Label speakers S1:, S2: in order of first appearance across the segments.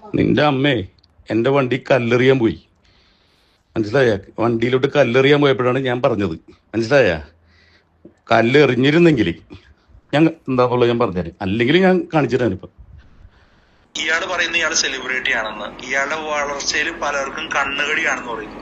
S1: നിന്റെ അമ്മേ എൻ്റെ വണ്ടി കല്ലെറിയാൻ പോയി. മനസ്സിലായ? വണ്ടിയിലോട്ട് കല്ലെറിയാൻ പോയപ്പോഴാണ് ഞാൻ പറഞ്ഞത്. മനസ്സിലായ? കല്ലെറിഞ്ഞിരുന്നെങ്കിൽ ഞാൻ എന്താന്നുള്ളത് ഞാൻ പറഞ്ഞുതരാം, അല്ലെങ്കിൽ ഞാൻ കാണിച്ചു തരാനിപ്പം.
S2: ഇയാള് പറയുന്ന ഇയാള് സെലിബ്രിറ്റി ആണെന്ന്, ഇയാളുടെ വളർച്ചയിൽ പലർക്കും കണ്ണുകടിയാണെന്ന് പറയുന്നു.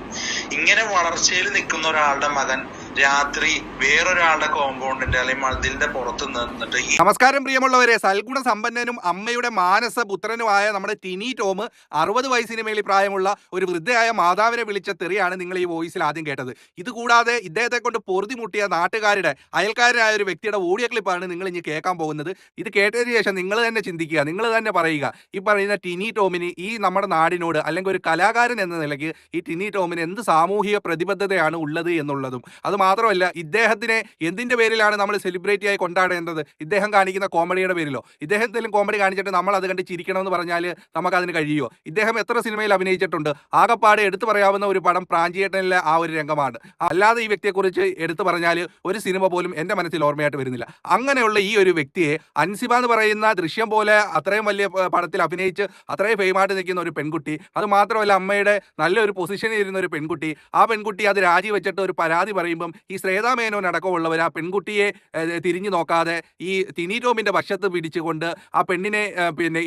S2: ഇങ്ങനെ വളർച്ചയിൽ നിൽക്കുന്ന ഒരാളുടെ മകൻ രാത്രി വേറൊരാളുടെ കോമ്പൗണ്ടിന്റെ അല്ലെങ്കിൽ മതിലിന്റെ പുറത്ത് നിന്നിട്ട്
S3: നമസ്കാരം പ്രിയമുള്ളവരെ, സൽഗുണ സമ്പന്നനും അമ്മയുടെ മാനസ പുത്രനുമായ നമ്മുടെ ടിനി ടോം 60 വയസ്സിന് മേളിൽ പ്രായമുള്ള ഒരു വൃദ്ധയായ മാതാവിനെ വിളിച്ച തെറിയാണ് നിങ്ങൾ ഈ വോയിസിൽ ആദ്യം കേട്ടത്. ഇതുകൂടാതെ ഇദ്ദേഹത്തെ കൊണ്ട് പൊറുതിമുട്ടിയ നാട്ടുകാരുടെ അയൽക്കാരനായ ഒരു വ്യക്തിയുടെ ഓഡിയോ ക്ലിപ്പാണ് നിങ്ങൾ ഇനി കേൾക്കാൻ പോകുന്നത്. ഇത് കേട്ടതിന് ശേഷം നിങ്ങൾ തന്നെ ചിന്തിക്കുക, നിങ്ങൾ തന്നെ പറയുക, ഈ പറയുന്ന ടിനി ടോമിന് ഈ നമ്മുടെ നാടിനോട് അല്ലെങ്കിൽ ഒരു കലാകാരൻ എന്ന നിലയ്ക്ക് ഈ ടിനി ടോമിന് എന്ത് സാമൂഹിക പ്രതിബദ്ധതയാണ് ഉള്ളത് എന്നുള്ളതും. അത് മാത്രമല്ല, ഇദ്ദേഹത്തിനെ എന്തിന്റെ പേരിലാണ് നമ്മൾ സെലിബ്രിറ്റിയായി കൊണ്ടാടേണ്ടത്? ഇദ്ദേഹം കാണിക്കുന്ന കോമഡിയുടെ പേരിലോ? ഇദ്ദേഹം എന്തെങ്കിലും കോമഡി കാണിച്ചിട്ട് നമ്മൾ അത് കണ്ട് ചിരിക്കണമെന്ന് പറഞ്ഞാൽ നമുക്കതിന് കഴിയുമോ? ഇദ്ദേഹം എത്ര സിനിമയിൽ അഭിനയിച്ചിട്ടുണ്ട്? ആകപ്പാടെ എടുത്തു പറയാവുന്ന ഒരു പടം പ്രാഞ്ചിയേട്ടനിലെ ആ ഒരു രംഗമാണ്. അല്ലാതെ ഈ വ്യക്തിയെക്കുറിച്ച് എടുത്തു പറഞ്ഞാൽ ഒരു സിനിമ പോലും എൻ്റെ മനസ്സിൽ ഓർമ്മയായിട്ട് വരുന്നില്ല. അങ്ങനെയുള്ള ഈ ഒരു വ്യക്തിയെ അൻസിബ എന്ന് പറയുന്ന ദൃശ്യം പോലെ അത്രയും വലിയ പടത്തിൽ അഭിനയിച്ച് അത്രയും ഫെയിമായിട്ട് നിൽക്കുന്ന ഒരു പെൺകുട്ടി, അത് മാത്രമല്ല അമ്മയുടെ നല്ലൊരു പൊസിഷനിൽ ഇരുന്ന ഒരു പെൺകുട്ടി, ആ പെൺകുട്ടി അത് രാജിവെച്ചിട്ട് ഒരു പരാതി പറയുമ്പം ഈ ശ്രേതാ മേനോൻ അടക്കമുള്ളവർ ആ പെൺകുട്ടിയെ തിരിഞ്ഞു നോക്കാതെ ഈ ടിനി ടോമിന്റെ വശത്ത് പിടിച്ചുകൊണ്ട് ആ പെണ്ണിനെ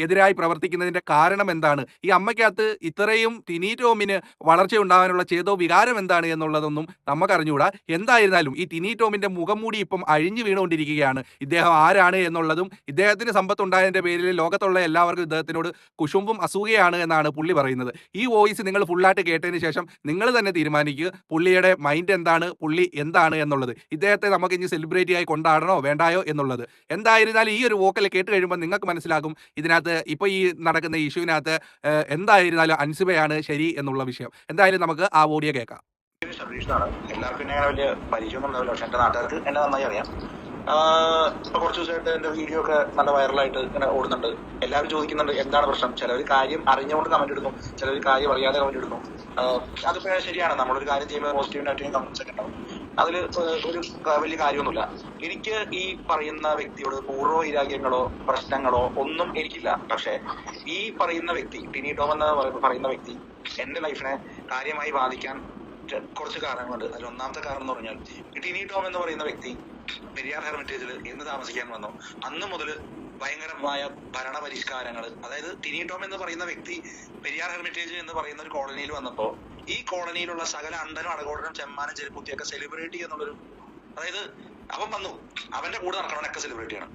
S3: എതിരായി പ്രവർത്തിക്കുന്നതിന്റെ കാരണം എന്താണ്? ഈ അമ്മയ്ക്കകത്ത് ഇത്രയും ടിനി ടോമിന് വളർച്ചയുണ്ടാകാനുള്ള ചേതോ വികാരം എന്താണ് എന്നുള്ളതൊന്നും നമുക്കറിഞ്ഞുകൂടാ. എന്തായിരുന്നാലും ഈ ടിനി ടോമിന്റെ മുഖംമൂടി ഇപ്പം അഴിഞ്ഞു വീണുകൊണ്ടിരിക്കുകയാണ്. ഇദ്ദേഹം ആരാണ് എന്നുള്ളതും ഇദ്ദേഹത്തിന് സമ്പത്തുണ്ടായതിന്റെ പേരിൽ ലോകത്തുള്ള എല്ലാവർക്കും ഇദ്ദേഹത്തിനോട് കുശുമ്പും അസൂയയാണ് എന്നാണ് പുള്ളി പറയുന്നത്. ഈ വോയിസ് നിങ്ങൾ ഫുള്ളായിട്ട് കേട്ടതിന് ശേഷം നിങ്ങൾ തന്നെ തീരുമാനിക്കുക പുള്ളിയുടെ മൈൻഡ് എന്താണ്, പുള്ളി എന്താണ് എന്നുള്ളത്. ഇദ്ദേഹത്തെ നമുക്ക് ഇനി സെലിബ്രിറ്റി ആയി കൊണ്ടാടണോ വേണ്ടായോ എന്നുള്ളത്. എന്തായിരുന്നാലും ഈ ഒരു വോക്കൽ കേട്ട് കഴിയുമ്പോൾ നിങ്ങൾക്ക് മനസ്സിലാകും ഇതിനകത്ത് ഇപ്പോൾ ഈ നടക്കുന്ന ഇഷ്യൂവിനകത്ത് എന്തായിരുന്നാലും അൻസിബയാണ് ശരി എന്നുള്ള വിഷയം. എന്തായാലും നമുക്ക് ആ ഓഡിയോ കേൾക്കാം.
S2: എല്ലാവർക്കും എന്നെ വലിയ പരിചയമൊന്നും ഉണ്ടാവില്ല, പക്ഷെ എന്റെ നാട്ടുകാർക്ക് എന്നെ നന്നായി അറിയാം. ഇപ്പൊ കുറച്ച് ദിവസമായിട്ട് എന്റെ വീഡിയോ ഒക്കെ നല്ല വൈറലായിട്ട് ഇങ്ങനെ ഓടുന്നുണ്ട്. എല്ലാവരും ചോദിക്കുന്നുണ്ട് എന്താണ് പ്രശ്നം. ചിലർ കാര്യം അറിഞ്ഞുകൊണ്ട് കമന്റ് ഇടുന്നു, ചിലർ കാര്യം അറിയാതെ കമന്റ് ഇടുന്നു. അതിപ്പോ ശരിയാണ്, നമ്മളൊരു കാര്യം ചെയ്യുമ്പോൾ പോസിറ്റീവ് നെഗറ്റീവ് കമന്റ്സ് ഒക്കെ ഉണ്ടാവും. അതിൽ ഒരു വലിയ കാര്യമൊന്നുമില്ല. എനിക്ക് ഈ പറയുന്ന വ്യക്തിയോട് പൂർവ്വ വൈരാഗ്യങ്ങളോ പ്രശ്നങ്ങളോ ഒന്നും എനിക്കില്ല. പക്ഷെ ഈ പറയുന്ന വ്യക്തി ടിനി ടോം എന്ന് പറയുന്ന വ്യക്തി എന്റെ ലൈഫിനെ കാര്യമായി ബാധിക്കാൻ കുറച്ച് കാരണങ്ങളുണ്ട്. അതിൽ ഒന്നാമത്തെ കാരണം എന്ന് പറഞ്ഞാൽ ടിനി ടോം എന്ന് പറയുന്ന വ്യക്തി പെരിയാർ ഹെർമിറ്റേജിൽ എന്ന് താമസിക്കാൻ വന്നു അന്ന് മുതൽ ഭയങ്കരമായ ഭരണപരിഷ്കാരങ്ങൾ, അതായത് ടിനി ടോം എന്ന് പറയുന്ന വ്യക്തി പെരിയാർ ഹെർമിറ്റേജ് എന്ന് പറയുന്ന ഒരു കോളനിയിൽ വന്നപ്പോ ഈ കോളനിയിലുള്ള സകല അണ്ടനും അടകോടനും ചെമ്മാനും ചെരുപ്പുത്തിയൊക്കെ സെലിബ്രിറ്റി എന്നുള്ളൊരു, അതായത് അവൻ വന്നു അവന്റെ കൂടെ നടക്കണവനൊക്കെ സെലിബ്രിറ്റിയാണ്.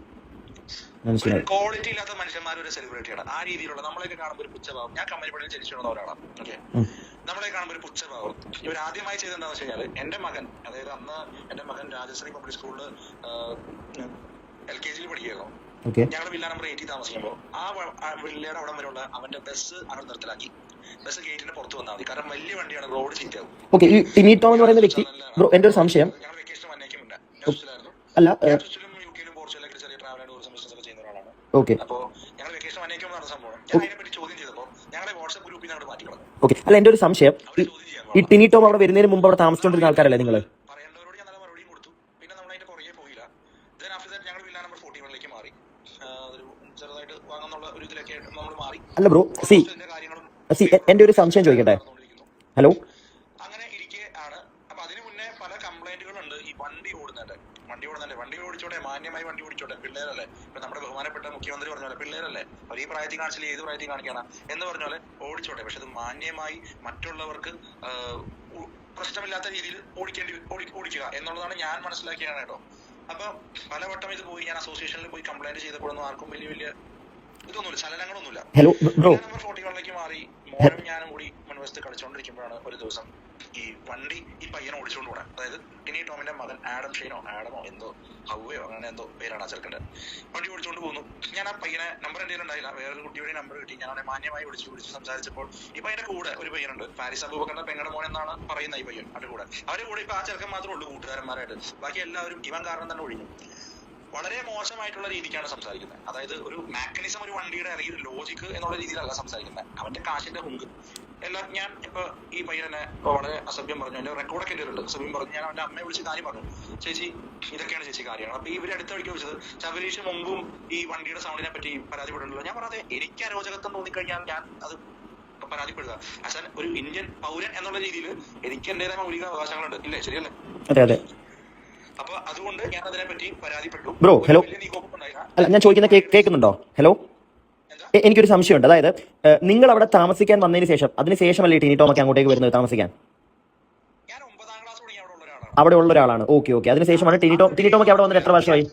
S2: ക്വാളിറ്റി ഇല്ലാത്ത മനുഷ്യന്മാർ ഒരു സെലിബ്രിറ്റിയാണ്. ആ രീതിയിലുള്ള നമ്മളെയൊക്കെ കാണുമ്പോൾ ഒരു പുച്ഛഭാവം. ഞാൻ കമ്പനിപ്പണിയിൽ ജനിച്ചിരുന്ന ഒരാളാണ്. ഓക്കെ, നമ്മളെ കാണുമ്പോൾ ഒരു പുച്ഛഭാവം. ഇവർ ആദ്യമായി ചെയ്തെന്താണെന്ന് വെച്ച് കഴിഞ്ഞാൽ എന്റെ മകൻ, അതായത് അന്ന് എന്റെ മകൻ രാജശ്രീ പബ്ലിക് സ്കൂളിൽ LKG പഠിക്കുകയായിരുന്നു. ഞങ്ങളുടെ വില്ല നമ്പർ 80 താമസിക്കുമ്പോൾ ആ വില്ലയുടെ അവിടെ വരെയുള്ള അവന്റെ ബസ് അവിടെ നിർത്തലാക്കി. ബസ് ഗേറ്റിന് പുറത്ത് വന്നാൽ മതി, കാരണം വലിയ വണ്ടിയാണ്, റോഡ് ചീറ്റാവും.
S4: ഓക്കെ, ഈ ടിനി ടോം എന്ന് പറയുന്ന വ്യക്തി, ബ്രോ എന്റെ ഒരു സംശയം,
S2: ഞങ്ങൾ വെക്കേഷൻ വന്നേക്കുമുണ്ട്
S4: അല്ല
S2: യുകെയിലും പോർച്ചുഗലിലൊക്കെ ചെറിയ ട്രാവൽ ആൻഡ് ടൂറിസം ബിസിനസ് ഒക്കെ ചെയ്യുന്ന ഒരാളാണ്.
S4: ഓക്കെ,
S2: അപ്പോ ഞങ്ങൾ വെക്കേഷൻ വന്നേക്കും എന്നാണ് സംഭവം. ഞാൻ അതിനെപ്പറ്റി ചോദ്യം ചെയ്തപ്പോൾ ഞങ്ങളെ വാട്സ്ആപ്പ് ഗ്രൂപ്പിൽ നിന്ന് മാറ്റി കളഞ്ഞു.
S4: ഓക്കെ, അല്ല എന്റെ ഒരു സംശയം, ഈ ടിനി ടോം അവിടെ വരുന്നതിന് മുമ്പ് അവിടെ താമസിച്ചുകൊണ്ടിരുന്ന ആൾക്കാരല്ലേ നിങ്ങൾ?
S2: പറയേണ്ടവരോട് ഞാൻ നല്ല മറുപടിയും കൊടുത്തു. പിന്നെ നമ്മൾ അതിന്റെ പുറകെ പോയില്ല. ദെൻ ആഫ്റ്റർ ദാറ്റ് ഞങ്ങൾ വില്ല നമ്പർ 41ലേക്ക് മാറി. ഒരു ചെറുതായിട്ട് വാങ്ങാന്നുള്ള ഒരു ഇതിലേക്ക് നമ്മൾ മാറി.
S4: അല്ല ബ്രോ, സി എന്റെ ഒരു സംശയം ചോദിക്കട്ടെ? ഹലോ,
S2: അങ്ങനെ ഇരിക്കെ ആണ്. അപ്പൊ അതിന് മുന്നേ പല കംപ്ലൈന്റുകളുണ്ട് ഈ വണ്ടി ഓടിച്ചോട്ടെ, മാന്യമായി വണ്ടി ഓടിച്ചോട്ടെ, പിള്ളേരല്ലേ. ഇപ്പൊ നമ്മുടെ ബഹുമാനപ്പെട്ട മുഖ്യമന്ത്രി പറഞ്ഞ പോലെ പിള്ളേരല്ലേ, അവർ ഈ പ്രായത്തിൽ കാണിച്ചില്ല ഏത് പ്രായത്തിൽ കാണിക്കണം എന്ന് പറഞ്ഞ പോലെ ഓടിച്ചോട്ടെ. പക്ഷെ അത് മാന്യമായി മറ്റുള്ളവർക്ക് പ്രശ്നമില്ലാത്ത രീതിയിൽ ഓടിക്കുക എന്നുള്ളതാണ് ഞാൻ മനസ്സിലാക്കിയാണ് കേട്ടോ. അപ്പൊ പലവട്ടം ഇത് പോയി ഞാൻ അസോസിയേഷനിൽ പോയി കംപ്ലൈന്റ് ചെയ്തപ്പോഴൊന്നും ആർക്കും വലിയ ഇതൊന്നുമില്ല, ചലനങ്ങളൊന്നുമില്ല. നമ്പർ 41ലേക്ക് മാറി മോനും ഞാനും കൂടി മുൻവശത്ത് കളിച്ചോണ്ടിരിക്കുമ്പോഴാണ് ഒരു ദിവസം ഈ വണ്ടി ഈ പയ്യനെ ഓടിച്ചുകൊണ്ട് പോകണം. അതായത് ടിനി ടോമിന്റെ മകൻ ആഡമോ എന്തോ ഹൗവയോ അങ്ങനെ എന്തോ പേരാണ് ആ ചെറുക്കൻ്റെ. വണ്ടി ഓടിച്ചുകൊണ്ട് പോകുന്നു. ഞാൻ ആ പയ്യനെ നമ്പർ എൻ്റെ ഉണ്ടായില്ല, വേറൊരു കുട്ടിയുടെ നമ്പർ കിട്ടി. ഞാൻ അവനെ മാന്യമായി വിളിച്ച് സംസാരിച്ചപ്പോൾ ഈ പയ്യന്റെ കൂടെ ഒരു പയ്യനുണ്ട്, ഫാരിസ് അബൂബക്കറിന്റെ പെങ്ങളുടെ മോൻ എന്നാണ് പറയുന്ന ഈ പയ്യൻ. അവരുടെ കൂടെ ഇപ്പൊ ആ ചെറുക്കൻ മാത്രമേ ഉള്ളൂ കൂട്ടുകാരന്മാരായിട്ട്. ബാക്കി എല്ലാവരും ഇവൻ കാരണം തന്നെ ഒഴിഞ്ഞു. വളരെ മോശമായിട്ടുള്ള രീതിക്കാണ് സംസാരിക്കുന്നത്. അതായത് ഒരു മാക്കനിസം, ഒരു വണ്ടിയുടെ അല്ലെങ്കിൽ ലോജിക്ക് എന്നുള്ള രീതിയിലല്ല സംസാരിക്കുന്നത്. അവന്റെ കാശിന്റെ ഹുങ്ക് എല്ലാം. ഞാൻ ഇപ്പൊ ഈ പയ്യനെ വളരെ അസഭ്യം പറഞ്ഞു, എന്റെ റെക്കോർഡൊക്കെ എന്റെ ഉണ്ട്. അസഭ്യം പറഞ്ഞു. ഞാൻ അവന്റെ അമ്മയെ വിളിച്ച് കാര്യം പറഞ്ഞു, ചേച്ചി ഇതൊക്കെയാണ് ചേച്ചി കാര്യമാണ്. അപ്പൊ ഇവര് അടുത്ത വഴിക്ക് വിളിച്ചത് ശബരീഷ് മുമ്പും ഈ വണ്ടിയുടെ സൗണ്ടിനെ പറ്റി പരാതിപ്പെട്ടുണ്ടല്ലോ. ഞാൻ പറഞ്ഞത് എനിക്ക് അരോചകത്വം തോന്നിക്കഴിഞ്ഞാൽ ഞാൻ അത് പരാതിപ്പെടുക. ആസ് ഒരു ഇന്ത്യൻ പൗരൻ എന്നുള്ള രീതിയിൽ എനിക്ക് എന്റേതായ മൗലിക അവകാശങ്ങളുണ്ട്, ഇല്ലേ? ശരിയല്ലേ?
S4: അതെ അതെ.
S2: അപ്പൊ അതുകൊണ്ട് ഞാൻ അതിനെ പറ്റി പരാതിപ്പെട്ടു.
S4: ബ്രോ ഹലോ, അല്ല ഞാൻ ചോദിക്കുന്ന കേൾക്കുന്നുണ്ടോ? ഹലോ, എനിക്കൊരു സംശയമുണ്ട്. അതായത് നിങ്ങൾ അവിടെ താമസിക്കാൻ വന്നതിന് ശേഷം, അതിനുശേഷമല്ലേ ടിനി ടോമൊക്കെ അങ്ങോട്ടേക്ക് വരുന്നത് താമസിക്കാൻ?
S2: ഞാൻ 9ാം ക്ലാസ് തുടങ്ങി
S4: അവിടെ ഉള്ള ഒരാളാണ്. Okay okay. അതിനുശേഷമാണ് ടിനി ടോമൊക്കെ അവിടെ വന്നിട്ട് എത്ര വർഷമായി?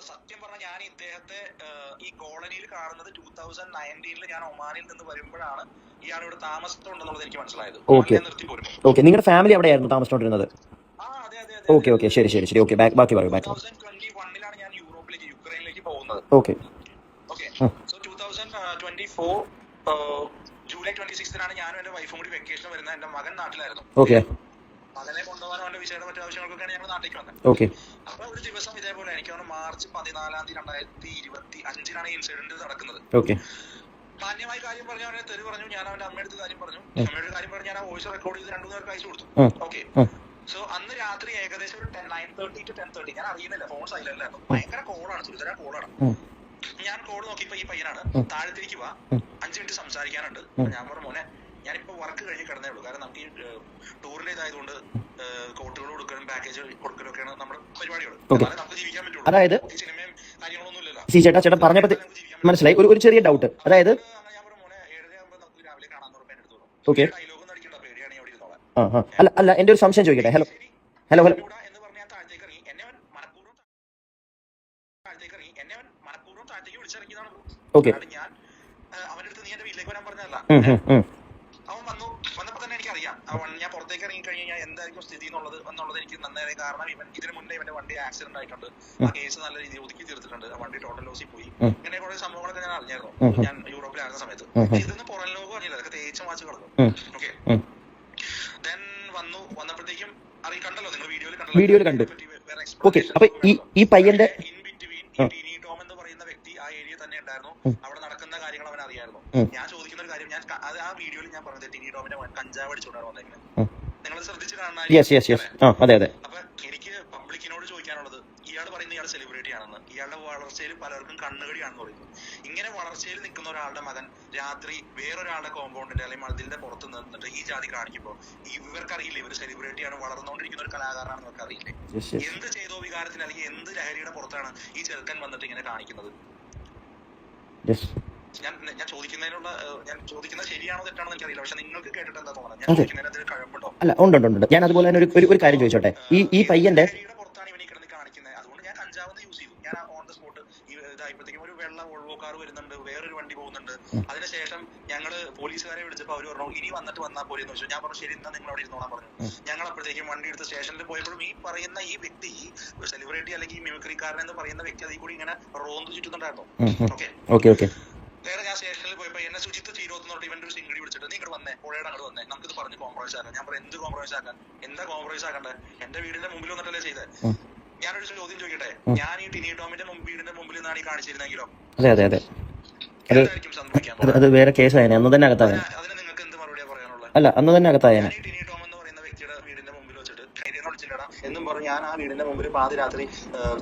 S2: സത്യം പറഞ്ഞാൽ ഞാൻ ഇദ്ദേഹത്തെ ഈ കോളനിയിൽ കാണുന്നത് 2019 ഞാൻ ഒമാനിൽ നിന്ന് വരുമ്പോഴാണ് ഇയാൾ ഇവിടെ താമസമുണ്ടെന്നുള്ളത് എനിക്ക് മനസ്സിലായത്.
S4: ഓക്കെ. നിങ്ങളുടെ ഫാമിലി എവിടെയായിരുന്നു താമസിച്ചുകൊണ്ടിരുന്നത്? ഓക്കെ ഓക്കെ, ശരി ശരി ശരി. ഓക്കെ, ബാക്കി പറയൂ.
S2: 2021 ഞാൻ യുക്രൈനിലേക്ക് പോകുന്നത്.
S4: ഓക്കെ.
S2: സോ 2024 ജൂലൈ 26 ഞാനും എന്റെ വൈഫും കൂടി വെക്കേഷൻ വരുന്നത്. എന്റെ മകൻ നാട്ടിലായിരുന്നു.
S4: ഓക്കെ.
S2: മകനെ കൊണ്ടുപോകാൻ അവന്റെ വിസയുടെ മറ്റു ആവശ്യങ്ങൾക്കൊക്കെയാണ് ഞങ്ങൾ നാട്ടിലേക്ക് വന്നത്.
S4: ഓക്കെ.
S2: അപ്പൊ ഒരു ദിവസം ഇതേപോലെ എനിക്ക് മാർച്ച് 14 2025 ഇൻസിഡന്റ് നടക്കുന്നത്.
S4: ഓക്കെ.
S2: മാന്യമായ കാര്യം പറഞ്ഞു, അവനെ തെറി പറഞ്ഞു. ഞാൻ അവന്റെ അമ്മയുടെ കാര്യം പറഞ്ഞു. അമ്മയുടെ കാര്യം പറഞ്ഞു. ഞാൻ ആ വോയിസ് റെക്കോർഡ് ചെയ്ത് 2-3 പേർക്ക് അയച്ചു കൊടുത്തു. ഓക്കെ. സോ അന്ന് രാത്രി ഏകദേശം ഒരു 9:30 to 10:30, ഞാൻ അറിയുന്നില്ല, ഫോൺ സൈലന്റിലായിരുന്നു. ഭയങ്കര കോളാണ്, സുരതര കോളാണ്. ഞാൻ കോള് നോക്കിയപ്പോ ഈ പയ്യനാണ്, താഴത്തേക്ക് വാ, 5 മിനിറ്റ് സംസാരിക്കാനുണ്ട്. ഞാൻ പറഞ്ഞു, മോനെ ഞാനിപ്പോ വർക്ക് കഴിഞ്ഞ് കിടന്നേ ഉള്ളൂ. കാരണം നമുക്ക് ഈ ടൂറിലേതായതുകൊണ്ട് കോട്ടുകൾ കൊടുക്കലും പാക്കേജ് കൊടുക്കലും ഒക്കെയാണ് നമ്മുടെ പരിപാടികൾ. നമുക്ക് ജീവിക്കാൻ പറ്റുള്ളൂ.
S4: അതായത്
S2: സിനിമയും കാര്യങ്ങളൊന്നും ഇല്ലല്ലോ.
S4: ചേട്ടാ പറഞ്ഞപ്പോ മനസ്സിലായി ഒരു ചെറിയ ഡൗട്ട്. അതായത്
S2: ഞാൻ പറഞ്ഞു, മോനെ 7:30 ആകുമ്പോൾ നമുക്ക് രാവിലെ കാണാന്ന് പറഞ്ഞ എടുത്തോളൂ.
S4: ഓക്കെ.
S2: ഡയലോഗ് അടിക്കണ്ട, പേടിയാണെങ്കിൽ അവിടെ ഇരുന്നോളാം.
S4: അല്ല എന്റെ ഒരു സംശയം ചോദിക്കട്ടെ. ഹലോ
S2: എന്ന് പറഞ്ഞ ഞാൻ താഴത്തേക്ക് ഇറങ്ങി. എന്നെ അവൻ മനഃപൂർവ്വം താഴത്തേക്ക് വിളിച്ചിറങ്ങിയതാണ്.
S4: ഓക്കെ.
S2: ഞാൻ അവന്റെ അടുത്ത് നീ എന്റെ വീട്ടിലേക്ക് വരാൻ പറഞ്ഞതല്ല. അവൻ വന്നപ്പോ തന്നെ എനിക്കറിയാം ഞാൻ പുറത്തേക്ക് ഇറങ്ങി കഴിഞ്ഞാൽ എന്തായിരിക്കും സ്ഥിതി എന്നുള്ളത് എനിക്ക് നന്നായി. കാരണം ഇതിനു മുന്നേ ഇവന്റെ വണ്ടി ആക്സിഡന്റ് ആയിട്ടുണ്ട്. ആ കേസ് നല്ല രീതിയിൽ ഒതുക്കി തീർത്തിട്ടുണ്ട്. ആ വണ്ടി ടോട്ടൽ ലോസിൽ പോയി. ഇങ്ങനെ കുറെ സംഭവങ്ങളൊക്കെ ഞാൻ അറിഞ്ഞായിരുന്നു ഞാൻ യൂറോപ്പിലായിരുന്ന സമയത്ത്. ഇതൊന്നും പുറം ലോകം അറിയില്ല, അതൊക്കെ തേച്ച് മാച്ച് കളഞ്ഞു. ഓക്കെ. ദെൻ വന്നപ്പോഴത്തേക്കും കണ്ടല്ലോ നിങ്ങൾ വീഡിയോയിൽ കണ്ടു.
S4: ഓക്കെ. അപ്പൊ ഈ പയ്യന്റെ
S2: ഇൻ ബിറ്റ്വീൻ ടിനി ടോം എന്ന് പറയുന്ന വ്യക്തി ആ ഏരിയ തന്നെ ഉണ്ടായിരുന്നു. അവിടെ നടക്കുന്ന കാര്യങ്ങൾ അവൻ അറിയായിരുന്നു. ഞാൻ ചോദിക്കുന്ന ഒരു കാര്യം, ഞാൻ അത് ആ വീഡിയോയിൽ ഞാൻ പറഞ്ഞത് ടിനി ടോമിന്റെ കഞ്ചാവ് അടിച്ചുകൊണ്ടാണ് വന്നേക്കുന്നത്. നിങ്ങൾ ശ്രദ്ധിച്ചു കാണാൻ.
S4: അതെ.
S2: അപ്പൊ എനിക്ക് പബ്ലിക്കിനോട് ചോദിക്കാനുള്ളത്, ഇയാൾ പറയുന്നത് ഇയാൾ സെലിബ്രിറ്റി ആണെന്ന്, ഇയാളുടെ വളർച്ചയിൽ പലർക്കും കണ്ണുകടിയാണെന്ന് പറയുന്നു. ഇങ്ങനെ വളർച്ചയിൽ നിൽക്കുന്ന ഒരാളുടെ മകൻ രാത്രി വേറൊരാളുടെ കോമ്പൗണ്ടിന്റെ അല്ലെങ്കിൽ മതിലിന്റെ പുറത്ത് നിന്നിട്ട് ഈ ജാതി കാണിക്കുമ്പോൾ ഇവർക്കറിയില്ലേ ഇവർ സെലിബ്രിറ്റിയാണ്, വളർന്നുകൊണ്ടിരിക്കുന്ന ഒരു കലാകാരനാണെന്ന് ഇവർക്ക് അറിയില്ലേ? എന്ത് ചെയ്തോ വികാരത്തിന് അല്ലെങ്കിൽ എന്ത് ലഹരിയുടെ പുറത്താണ് ഈ ചെറുക്കൻ വന്നിട്ട് ഇങ്ങനെ കാണിക്കുന്നത്? ഞാൻ ചോദിക്കുന്നത് ശരിയാണോ തെറ്റാണോ എനിക്കറിയില്ല. പക്ഷെ നിങ്ങൾക്ക് കേട്ടിട്ട് എന്താ തോന്നുന്നത്? ഞാൻ ചോദിക്കുന്നതിന് കഴമ്പുണ്ടോ?
S4: അല്ല, ഉണ്ട്. ഞാൻ അതുപോലെ തന്നെ ഒരു കാര്യം ചോദിച്ചോട്ടെ. ഈ പയ്യന്റെ
S2: പുറത്താണ് ഇവൻ ഈ കിടന്ന് കാണിക്കുന്നത്. അതുകൊണ്ട് ഞാൻ കഞ്ചാവ് യൂസ് ചെയ്തു. ഞാൻ ഓൺ ദ സ്പോട്ട് ഇതായപ്പോഴത്തേക്കും ഒരു വെള്ള വോൾവോ കാർ വരുന്നുണ്ട്, വേറൊരു വണ്ടി പോകുന്നുണ്ട്. അതിനുശേഷം ഞങ്ങള് പോലീസുകാരെ വിളിച്ചപ്പോൾ അവർ പറഞ്ഞു ഇനി വന്നാൽ പോലെ എന്ന് വെച്ചു. ഞാൻ പറഞ്ഞു ശരി, എന്നാ നിങ്ങൾ അവിടെ ഇരുന്നോളാൻ പറഞ്ഞു. ഞങ്ങൾ അപ്പോഴത്തേക്കും വണ്ടി എടുത്ത് സ്റ്റേഷനിൽ പോയപ്പോഴും ഈ പറയുന്ന ഈ വ്യക്തി സെലിബ്രിറ്റി അല്ലെങ്കിൽ മിമിക്രിക്കാരൻ എന്ന് പറയുന്ന വ്യക്തി അതിൽ കൂടി ഇങ്ങനെ റോന്ത് ചുറ്റുന്നുണ്ടായിരുന്നു. ഓക്കെ. നേരെ ഞാൻ സ്റ്റേഷനിൽ പോയപ്പോ എന്നെ ശുചിത്വ തീരോത്തുന്നോട്ട് ഇവന്റെ ഒരു സിംഗിടി വിളിച്ചിട്ട് നീ ഇങ്ങോട്ട് വന്നേ, പുഴയുടെ അങ്ങോട്ട് വന്നേ, നമുക്കിത് പറഞ്ഞ് കോംപ്രമൈസ് ആക്കാം. ഞാൻ പറഞ്ഞു എന്ത് കോംപ്രമൈസ് ആക്കാൻ? എന്താ കോംപ്രമൈസ് ആക്കണ്ടേ? എന്റെ വീടിന്റെ മുമ്പിൽ വന്നിട്ടല്ലേ ചെയ്തേ? ഞാനൊരു ചോദ്യം ചോദിക്കട്ടെ, ഞാൻ ഈ ടിനി ടോമിന്റെ വീടിന്റെ മുമ്പിൽ നിന്നാണ് ഈ കാണിച്ചിരുന്നെങ്കിലോ എന്തായിരിക്കും സംഭവിക്കാൻ?
S4: അത് വേറെ കേസായ അന്ന് തന്നെ അകത്തായ.
S2: അതിന് നിങ്ങൾക്ക് എന്ത് മറുപടിയാ പറയാനുള്ളത്?
S4: അല്ല, അന്ന് തന്നെ അകത്തായ.
S2: ടിനി ടോം എന്ന് പറയുന്ന വ്യക്തിയുടെ വീടിന്റെ മുമ്പിൽ വെച്ചിട്ട് എന്നും പറഞ്ഞു ഞാൻ ആ വീടിന്റെ മുമ്പിൽ പാതിരാത്രി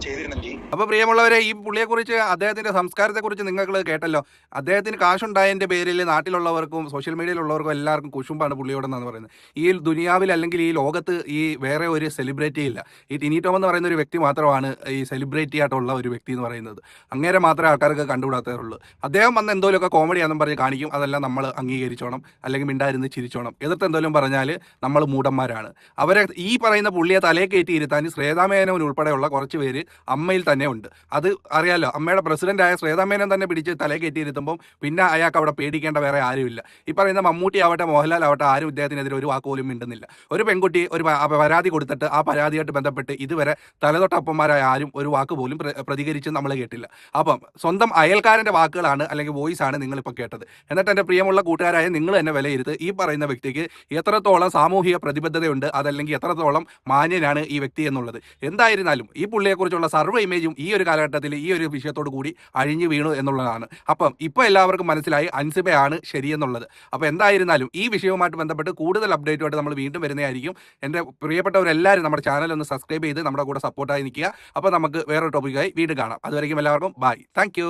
S2: ചെയ്തിരുന്നെങ്കിൽ.
S3: അപ്പൊ പ്രിയമുള്ളവരെ, ഈ പുള്ളിയെ കുറിച്ച് അദ്ദേഹത്തിന്റെ സംസ്കാരത്തെ കുറിച്ച് നിങ്ങൾ കേട്ടല്ലോ. അദ്ദേഹത്തിന് കാശുണ്ടായതിന്റെ പേരിൽ നാട്ടിലുള്ളവർക്കും സോഷ്യൽ മീഡിയയിലുള്ളവർക്കും എല്ലാവർക്കും കുശുമ്പാണ് പുള്ളിയോടെന്നാണ് പറയുന്നത്. ഈ ദുനിയാവിൽ അല്ലെങ്കിൽ ഈ ലോകത്ത് ഈ വേറെ ഒരു സെലിബ്രിറ്റി ഇല്ല. ഈ ടിനി ടോം എന്ന് പറയുന്ന ഒരു വ്യക്തി മാത്രമാണ് ഈ സെലിബ്രിറ്റി ആയിട്ടുള്ള ഒരു വ്യക്തി എന്ന് പറയുന്നത്. അങ്ങേരെ മാത്രമേ ആൾക്കാർക്ക് കണ്ടുകൂടാത്തതുള്ളൂ. അദ്ദേഹം വന്ന് എന്തെങ്കിലുമൊക്കെ കോമഡിയാണെന്നും പറഞ്ഞ് കാണിക്കും. അതെല്ലാം നമ്മൾ അംഗീകരിച്ചോണം, അല്ലെങ്കിൽ മിണ്ടായിരുന്ന് ചിരിച്ചോണം. എതിർത്ത് എന്തെങ്കിലും പറഞ്ഞാൽ നമ്മൾ മൂഢന്മാരാണ്. അവരെ ഈ പറയുന്ന പുള്ളിയെ തലേ കയറ്റി ഇരുത്താൻ ശ്വേതാമേനോൻ ഉൾപ്പെടെയുള്ള കുറച്ച് പേര് അമ്മയിൽ തന്നെ ഉണ്ട്. അത് അറിയാലോ, അമ്മയുടെ പ്രസിഡന്റായ ശ്വേതാമേനോൻ തന്നെ പിടിച്ച് തലേ കയറ്റി ഇരുത്തുമ്പം പിന്നെ അയാൾക്ക് അവിടെ പേടിക്കേണ്ട വേറെ ആരുമില്ല. ഈ പറയുന്ന മമ്മൂട്ടി ആവട്ടെ മോഹൻലാൽ ആവട്ടെ ആരും ഇദ്ദേഹത്തിനെതിരെ ഒരു വാക്ക് പോലും മിണ്ടുന്നില്ല. ഒരു പെൺകുട്ടി ഒരു പരാതി കൊടുത്തിട്ട് ആ പരാതിയായിട്ട് ബന്ധപ്പെട്ട് ഇതുവരെ തലതൊട്ടപ്പന്മാരായ ആരും ഒരു വാക്ക് പോലും പ്രതികരിച്ച് നമ്മൾ കേട്ടില്ല. അപ്പം സ്വന്തം അയൽക്കാരൻ്റെ വാക്കുകളാണ് അല്ലെങ്കിൽ വോയിസ് ആണ് നിങ്ങളിപ്പോൾ കേട്ടത്. എന്നിട്ട് എൻ്റെ പ്രിയമുള്ള കൂട്ടുകാരായ നിങ്ങൾ തന്നെ വിലയിരുത്ത്, ഈ പറയുന്ന വ്യക്തിക്ക് എത്രത്തോളം സാമൂഹിക പ്രതിബദ്ധതയുണ്ട്, അതല്ലെങ്കിൽ എത്രത്തോളം മാന്യനാണ് ഈ വ്യക്തി എന്നുള്ളത്. എന്തായിരുന്നാലും ഈ പുള്ളിയെക്കുറിച്ചുള്ള സർവ്വ ഇമേജും ഈ ഒരു കാലഘട്ടത്തിൽ ഈ ഒരു വിഷയത്തോടു കൂടി അഴിഞ്ഞു വീണു എന്നുള്ളതാണ്. അപ്പം ഇപ്പോൾ എല്ലാവർക്കും മനസ്സിലായി അൻസിബയാണ് ശരിയെന്നുള്ളത്. അപ്പോൾ എന്തായിരുന്നാലും ഈ വിഷയവുമായിട്ട് ബന്ധപ്പെട്ട് കൂടുതൽ അപ്ഡേറ്റുമായിട്ട് നമ്മൾ വീണ്ടും വരുന്നതായിരിക്കും. എൻ്റെ പ്രിയപ്പെട്ടവരെല്ലാവരും നമ്മുടെ ചാനൽ ഒന്ന് സബ്സ്ക്രൈബ് ചെയ്ത് നമ്മുടെ കൂടെ സപ്പോർട്ടായി നിൽക്കുക. അപ്പോൾ നമുക്ക് വേറൊരു ടോപ്പിക്കായി വീണ്ടും കാണാം. അതുവരെയും എല്ലാവർക്കും ബൈ. താങ്ക്